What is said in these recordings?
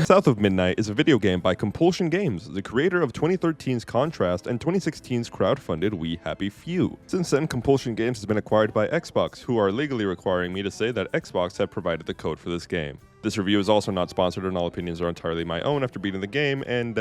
South of Midnight is a video game by Compulsion Games, the creator of 2013's Contrast and 2016's crowdfunded We Happy Few. Since then, Compulsion Games has been acquired by Xbox, who are legally requiring me to say that Xbox have provided the code for this game. This review is also not sponsored and all opinions are entirely my own after beating the game, and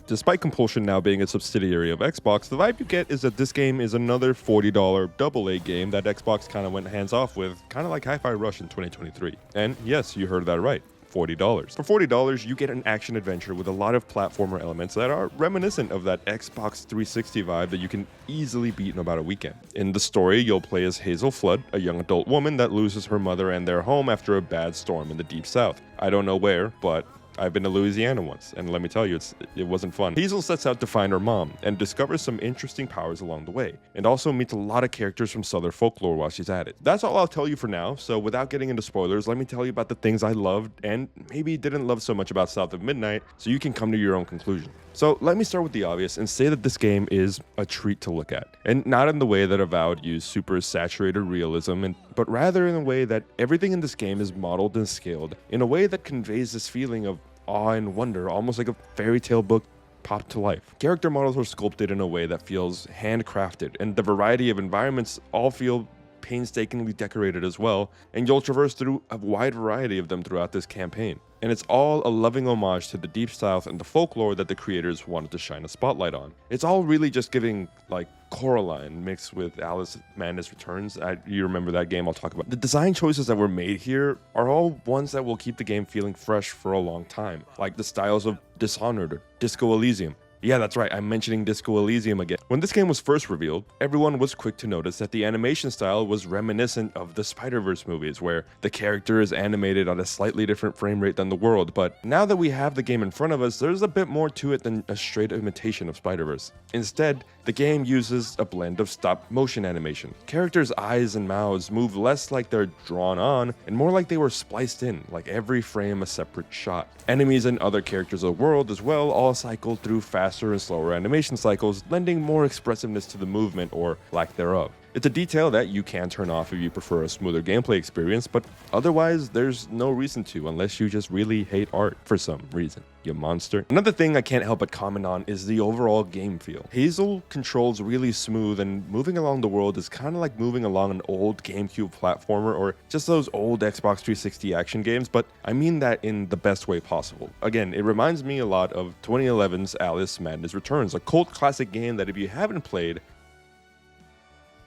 despite Compulsion now being a subsidiary of Xbox, the vibe you get is that this game is another $40 AA game that Xbox kind of went hands off with, kind of like Hi-Fi Rush in 2023. And yes, you heard that right. $40. For $40, you get an action adventure with a lot of platformer elements that are reminiscent of that Xbox 360 vibe that you can easily beat in about a weekend. In the story, you'll play as Hazel Flood, a young adult woman that loses her mother and their home after a bad storm in the Deep South. I don't know where, but I've been to Louisiana once, and let me tell you, it wasn't fun. Hazel sets out to find her mom, and discovers some interesting powers along the way, and also meets a lot of characters from Southern folklore while she's at it. That's all I'll tell you for now, so without getting into spoilers, let me tell you about the things I loved, and maybe didn't love so much about South of Midnight, so you can come to your own conclusion. So let me start with the obvious, and say that this game is a treat to look at, and not in the way that Avowed used super saturated realism, but rather in a way that everything in this game is modeled and scaled in a way that conveys this feeling of awe and wonder, almost like a fairy tale book popped to life. Character models are sculpted in a way that feels handcrafted, and the variety of environments all feel painstakingly decorated as well, and you'll traverse through a wide variety of them throughout this campaign. And it's all a loving homage to the Deep South and the folklore that the creators wanted to shine a spotlight on. It's all really just giving, like, Coraline mixed with Alice Madness Returns. You remember that game I'll talk about. The design choices that were made here are all ones that will keep the game feeling fresh for a long time, like the styles of Dishonored or Disco Elysium. Yeah, that's right, I'm mentioning Disco Elysium again. When this game was first revealed, everyone was quick to notice that the animation style was reminiscent of the Spider-Verse movies, where the character is animated on a slightly different frame rate than the world, but now that we have the game in front of us, there's a bit more to it than a straight imitation of Spider-Verse. Instead, the game uses a blend of stop-motion animation. Characters' eyes and mouths move less like they're drawn on, and more like they were spliced in, like every frame a separate shot. Enemies and other characters of the world as well all cycle through faster and slower animation cycles, lending more expressiveness to the movement or lack thereof. It's a detail that you can turn off if you prefer a smoother gameplay experience, but otherwise there's no reason to, unless you just really hate art for some reason, you monster. Another thing I can't help but comment on is the overall game feel. Hazel controls really smooth, and moving along the world is kind of like moving along an old GameCube platformer or just those old Xbox 360 action games, but I mean that in the best way possible. Again, it reminds me a lot of 2011's Alice Madness Returns, a cult classic game that if you haven't played,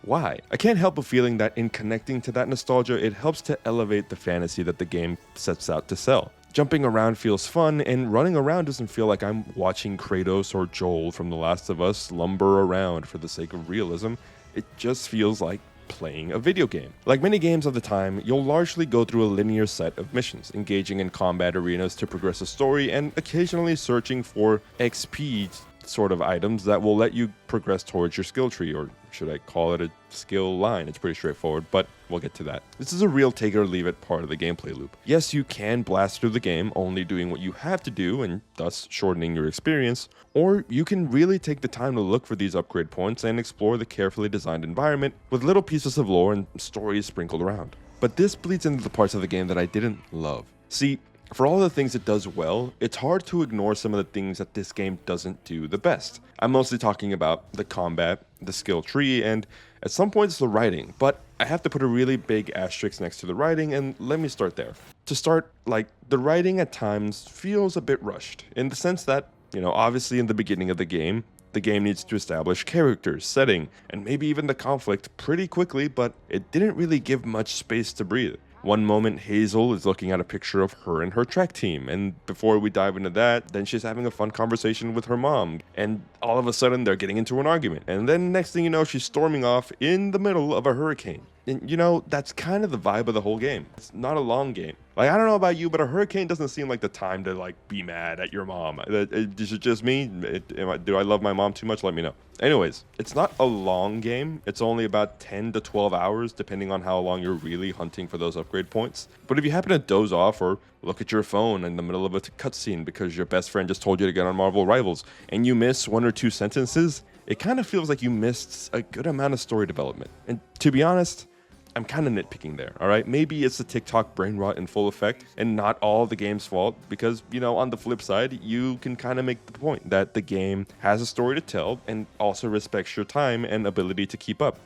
why? I can't help but feeling that in connecting to that nostalgia, it helps to elevate the fantasy that the game sets out to sell. Jumping around feels fun, and running around doesn't feel like I'm watching Kratos or Joel from The Last of Us lumber around for the sake of realism. It just feels like playing a video game. Like many games of the time, you'll largely go through a linear set of missions, engaging in combat arenas to progress a story, and occasionally searching for XP sort of items that will let you progress towards your skill tree, or should I call it a skill line? It's pretty straightforward, but we'll get to that. This is a real take it or leave it part of the gameplay loop. Yes, you can blast through the game, only doing what you have to do and thus shortening your experience, or you can really take the time to look for these upgrade points and explore the carefully designed environment with little pieces of lore and stories sprinkled around. But this bleeds into the parts of the game that I didn't love. See, for all the things it does well, it's hard to ignore some of the things that this game doesn't do the best. I'm mostly talking about the combat, the skill tree, and at some points the writing, but I have to put a really big asterisk next to the writing, and let me start there. To start, the writing at times feels a bit rushed, in the sense that, obviously in the beginning of the game needs to establish characters, setting, and maybe even the conflict pretty quickly, but it didn't really give much space to breathe. One moment, Hazel is looking at a picture of her and her track team, and before we dive into that, then she's having a fun conversation with her mom, and all of a sudden they're getting into an argument, and then next thing you know, she's storming off in the middle of a hurricane. And that's kind of the vibe of the whole game. It's not a long game. I don't know about you, but a hurricane doesn't seem like the time to be mad at your mom. Is it just me? Do I love my mom too much? Let me know. Anyways, it's not a long game. It's only about 10 to 12 hours, depending on how long you're really hunting for those upgrade points. But if you happen to doze off or look at your phone in the middle of a cutscene because your best friend just told you to get on Marvel Rivals, and you miss one or two sentences, it kind of feels like you missed a good amount of story development. And to be honest, I'm kind of nitpicking there, all right? Maybe it's the TikTok brain rot in full effect and not all the game's fault because, on the flip side, you can kind of make the point that the game has a story to tell and also respects your time and ability to keep up.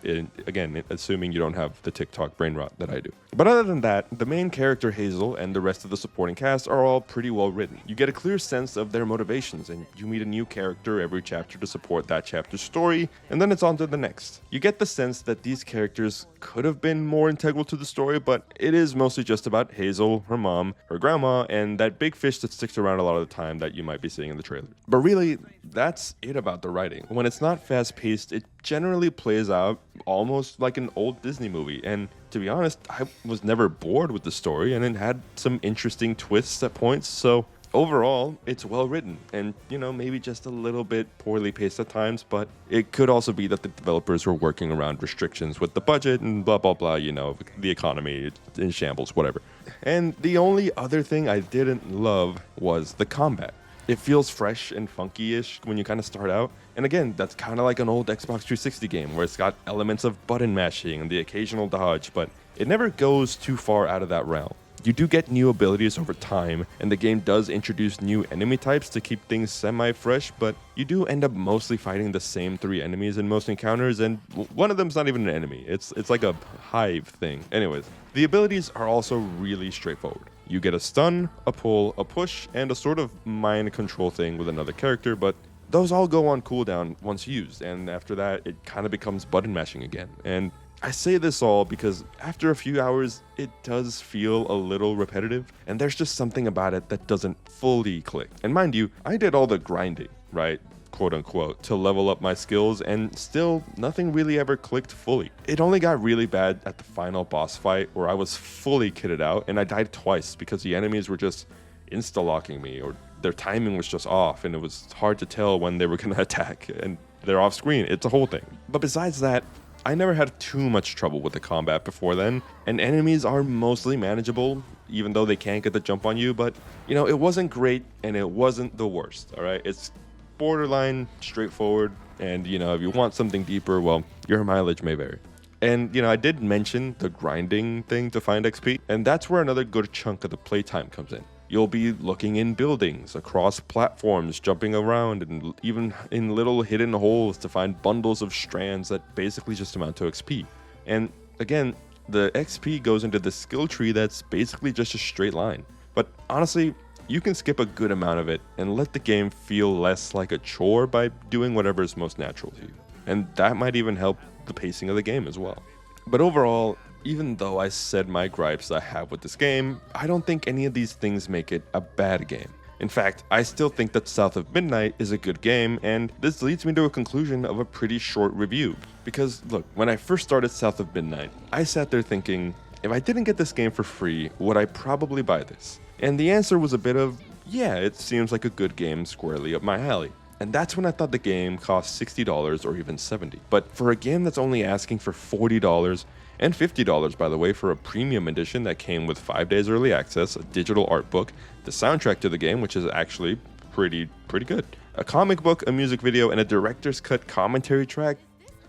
Again, assuming you don't have the TikTok brain rot that I do. But other than that, the main character Hazel and the rest of the supporting cast are all pretty well written. You get a clear sense of their motivations and you meet a new character every chapter to support that chapter's story, and then it's on to the next. You get the sense that these characters could have been more integral to the story, but it is mostly just about Hazel, her mom, her grandma, and that big fish that sticks around a lot of the time that you might be seeing in the trailer. But really, that's it about the writing. When it's not fast-paced, it generally plays out almost like an old Disney movie, and to be honest, I was never bored with the story, and it had some interesting twists at points, so overall, it's well written and, maybe just a little bit poorly paced at times, but it could also be that the developers were working around restrictions with the budget and blah, blah, blah, the economy in shambles, whatever. And the only other thing I didn't love was the combat. It feels fresh and funky-ish when you kind of start out. And again, that's kind of like an old Xbox 360 game where it's got elements of button mashing and the occasional dodge, but it never goes too far out of that realm. You do get new abilities over time, and the game does introduce new enemy types to keep things semi-fresh, but you do end up mostly fighting the same 3 enemies in most encounters, and one of them's not even an enemy. It's like a hive thing. Anyways, the abilities are also really straightforward. You get a stun, a pull, a push, and a sort of mind control thing with another character, but those all go on cooldown once used, and after that, it kind of becomes button mashing again. And I say this all because after a few hours, it does feel a little repetitive, and there's just something about it that doesn't fully click. And mind you, I did all the grinding, right, quote unquote, to level up my skills, and still nothing really ever clicked fully. It only got really bad at the final boss fight where I was fully kitted out, and I died twice because the enemies were just insta-locking me, or their timing was just off, and it was hard to tell when they were going to attack, and they're off screen. It's a whole thing. But besides that, I never had too much trouble with the combat before then, and enemies are mostly manageable, even though they can't get the jump on you, but, it wasn't great, and it wasn't the worst, alright? It's borderline straightforward, and, if you want something deeper, well, your mileage may vary. And, I did mention the grinding thing to find XP, and that's where another good chunk of the playtime comes in. You'll be looking in buildings, across platforms, jumping around, and even in little hidden holes to find bundles of strands that basically just amount to XP. And again, the XP goes into the skill tree that's basically just a straight line. But honestly, you can skip a good amount of it and let the game feel less like a chore by doing whatever is most natural to you. And that might even help the pacing of the game as well. But overall, even though I said my gripes I have with this game, I don't think any of these things make it a bad game. In fact, I still think that South of Midnight is a good game, and this leads me to a conclusion of a pretty short review. Because look, when I first started South of Midnight, I sat there thinking, if I didn't get this game for free, would I probably buy this? And the answer was a bit of, yeah, it seems like a good game squarely up my alley. And that's when I thought the game cost $60 or even $70. But for a game that's only asking for $40, and $50, by the way, for a premium edition that came with 5 days early access, a digital art book, the soundtrack to the game, which is actually pretty good, a comic book, a music video, and a director's cut commentary track,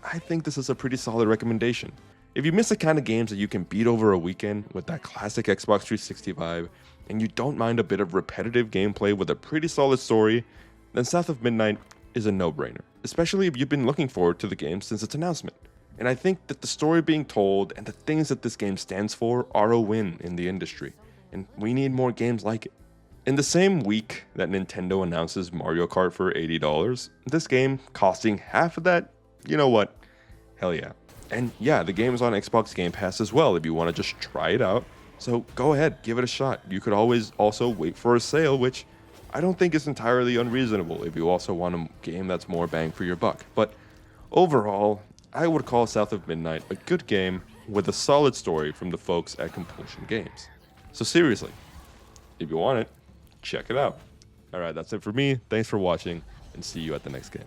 I think this is a pretty solid recommendation. If you miss the kind of games that you can beat over a weekend with that classic Xbox 360 vibe, and you don't mind a bit of repetitive gameplay with a pretty solid story, then South of Midnight is a no-brainer, especially if you've been looking forward to the game since its announcement. And I think that the story being told and the things that this game stands for are a win in the industry, and we need more games like it. In the same week that Nintendo announces Mario Kart for $80, this game costing half of that, you know what? Hell yeah. And yeah, the game is on Xbox Game Pass as well if you want to just try it out. So go ahead, give it a shot. You could always also wait for a sale, which I don't think is entirely unreasonable if you also want a game that's more bang for your buck. But overall, I would call South of Midnight a good game with a solid story from the folks at Compulsion Games. So seriously, if you want it, check it out. Alright, that's it for me. Thanks for watching, and see you at the next game.